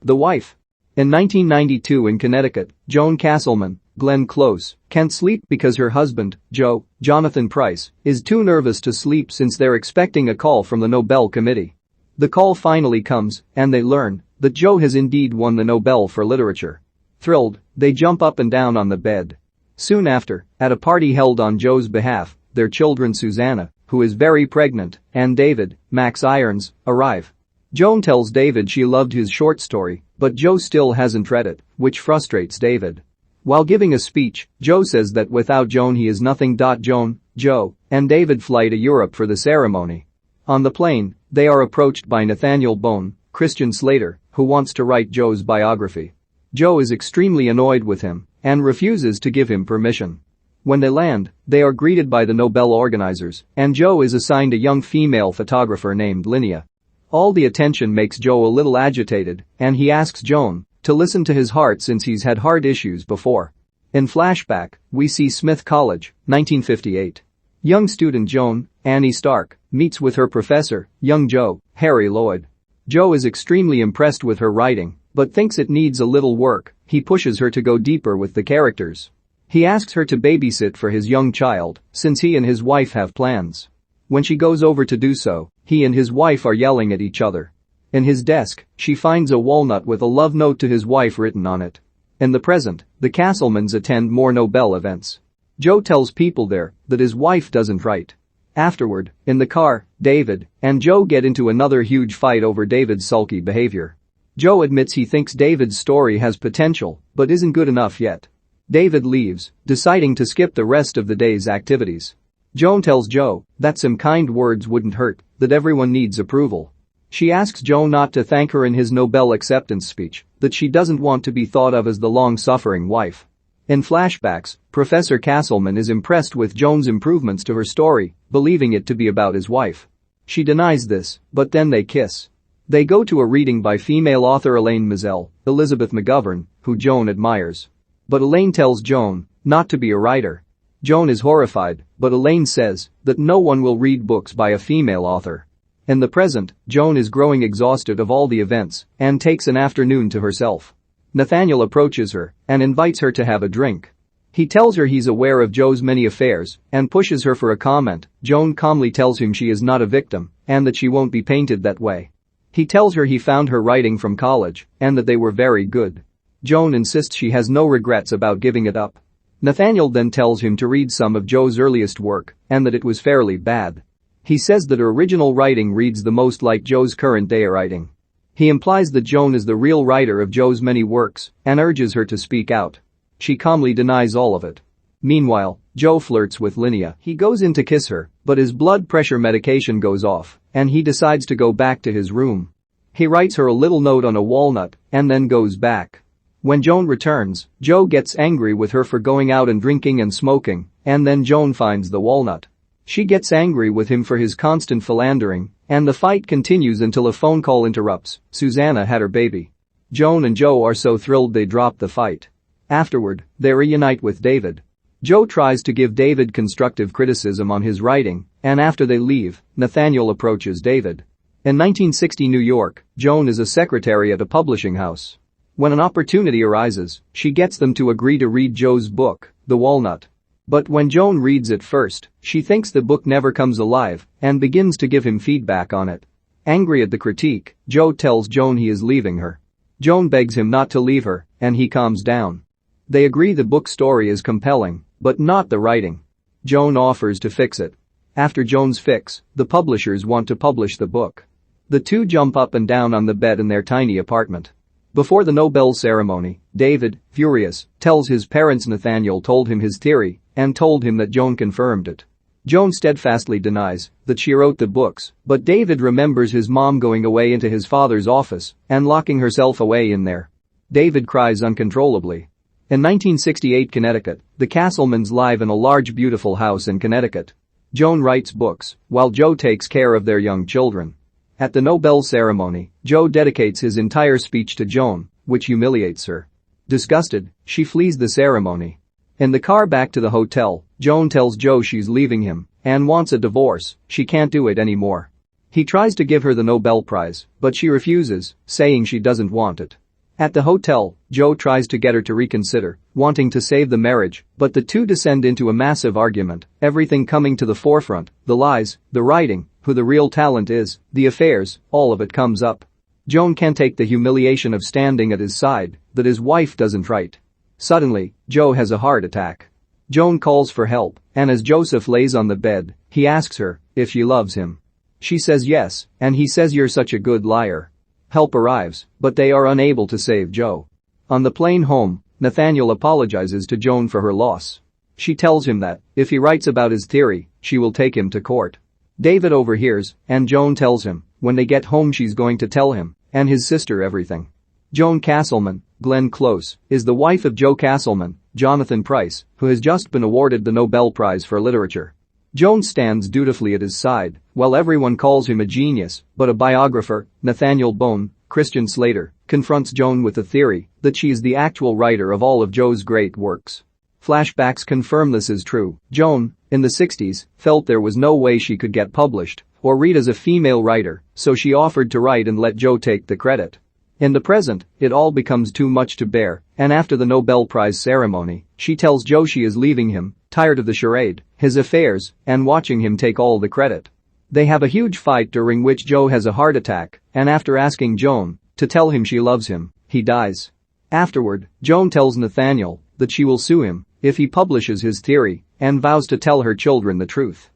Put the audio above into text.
The Wife. In 1992 in Connecticut, Joan Castleman, Glenn Close, can't sleep because her husband, Jonathan Pryce, is too nervous to sleep since they're expecting a call from the Nobel Committee. The call finally comes, and they learn that Joe has indeed won the Nobel for Literature. Thrilled, they jump up and down on the bed. Soon after, at a party held on Joe's behalf, their children Susanna, who is very pregnant, and David, Max Irons, arrive. Joan tells David she loved his short story, but Joe still hasn't read it, which frustrates David. While giving a speech, Joe says that without Joan he is nothing. Joan, Joe, and David fly to Europe for the ceremony. On the plane, they are approached by Nathaniel Bone, Christian Slater, who wants to write Joe's biography. Joe is extremely annoyed with him and refuses to give him permission. When they land, they are greeted by the Nobel organizers, and Joe is assigned a young female photographer named Linnea. All the attention makes Joe a little agitated, and he asks Joan to listen to his heart since he's had heart issues before. In flashback, we see Smith College, 1958. Young student Joan, Annie Starke, meets with her professor, young Joe, Harry Lloyd. Joe is extremely impressed with her writing, but thinks it needs a little work. He pushes her to go deeper with the characters. He asks her to babysit for his young child, since he and his wife have plans. When she goes over to do so, he and his wife are yelling at each other. In his desk, she finds a walnut with a love note to his wife written on it. In the present, the Castlemans attend more Nobel events. Joe tells people there that his wife doesn't write. Afterward, in the car, David and Joe get into another huge fight over David's sulky behavior. Joe admits he thinks David's story has potential, but isn't good enough yet. David leaves, deciding to skip the rest of the day's activities. Joan tells Joe that some kind words wouldn't hurt, that everyone needs approval. She asks Joe not to thank her in his Nobel acceptance speech, that she doesn't want to be thought of as the long-suffering wife. In flashbacks, Professor Castleman is impressed with Joan's improvements to her story, believing it to be about his wife. She denies this, but then they kiss. They go to a reading by female author Elaine Mazel, Elizabeth McGovern, who Joan admires. But Elaine tells Joan not to be a writer. Joan is horrified, but Elaine says that no one will read books by a female author. In the present, Joan is growing exhausted of all the events and takes an afternoon to herself. Nathaniel approaches her and invites her to have a drink. He tells her he's aware of Joe's many affairs and pushes her for a comment. Joan calmly tells him she is not a victim and that she won't be painted that way. He tells her he found her writing from college and that they were very good. Joan insists she has no regrets about giving it up. Nathaniel then tells him to read some of Joe's earliest work and that it was fairly bad. He says that her original writing reads the most like Joe's current-day writing. He implies that Joan is the real writer of Joe's many works and urges her to speak out. She calmly denies all of it. Meanwhile, Joe flirts with Linnea. He goes in to kiss her, but his blood pressure medication goes off and he decides to go back to his room. He writes her a little note on a walnut and then goes back. When Joan returns, Joe gets angry with her for going out and drinking and smoking, and then Joan finds the walnut. She gets angry with him for his constant philandering, and the fight continues until a phone call interrupts. Susanna had her baby. Joan and Joe are so thrilled they drop the fight. Afterward, they reunite with David. Joe tries to give David constructive criticism on his writing, and after they leave, Nathaniel approaches David. In 1960 New York, Joan is a secretary at a publishing house. When an opportunity arises, she gets them to agree to read Joe's book, The Walnut. But when Joan reads it first, she thinks the book never comes alive and begins to give him feedback on it. Angry at the critique, Joe tells Joan he is leaving her. Joan begs him not to leave her, and he calms down. They agree the book story is compelling, but not the writing. Joan offers to fix it. After Joan's fix, the publishers want to publish the book. The two jump up and down on the bed in their tiny apartment. Before the Nobel ceremony, David, furious, tells his parents Nathaniel told him his theory and told him that Joan confirmed it. Joan steadfastly denies that she wrote the books, but David remembers his mom going away into his father's office and locking herself away in there. David cries uncontrollably. In 1968 Connecticut, the Castlemans live in a large beautiful house in Connecticut. Joan writes books, while Joe takes care of their young children. At the Nobel ceremony, Joe dedicates his entire speech to Joan, which humiliates her. Disgusted, she flees the ceremony. In the car back to the hotel, Joan tells Joe she's leaving him and wants a divorce. She can't do it anymore. He tries to give her the Nobel Prize, but she refuses, saying she doesn't want it. At the hotel, Joe tries to get her to reconsider, wanting to save the marriage, but the two descend into a massive argument, everything coming to the forefront, the lies, the writing, who the real talent is, the affairs, all of it comes up. Joan can't take the humiliation of standing at his side, that his wife doesn't right. Suddenly, Joe has a heart attack. Joan calls for help, and as Joseph lays on the bed, he asks her if she loves him. She says yes, and he says you're such a good liar. Help arrives, but they are unable to save Joe. On the plane home, Nathaniel apologizes to Joan for her loss. She tells him that, if he writes about his theory, she will take him to court. David overhears, and Joan tells him, when they get home she's going to tell him, and his sister everything. Joan Castleman, Glenn Close, is the wife of Joe Castleman, Jonathan Pryce, who has just been awarded the Nobel Prize for Literature. Joan stands dutifully at his side, while everyone calls him a genius, but a biographer, Nathaniel Bone, Christian Slater, confronts Joan with the theory that she is the actual writer of all of Joe's great works. Flashbacks confirm this is true. Joan, in the 60s, felt there was no way she could get published or read as a female writer, so she offered to write and let Joe take the credit. In the present, it all becomes too much to bear, and after the Nobel Prize ceremony, she tells Joe she is leaving him, tired of the charade, his affairs, and watching him take all the credit. They have a huge fight during which Joe has a heart attack, and after asking Joan to tell him she loves him, he dies. Afterward, Joan tells Nathaniel that she will sue him if he publishes his theory and vows to tell her children the truth.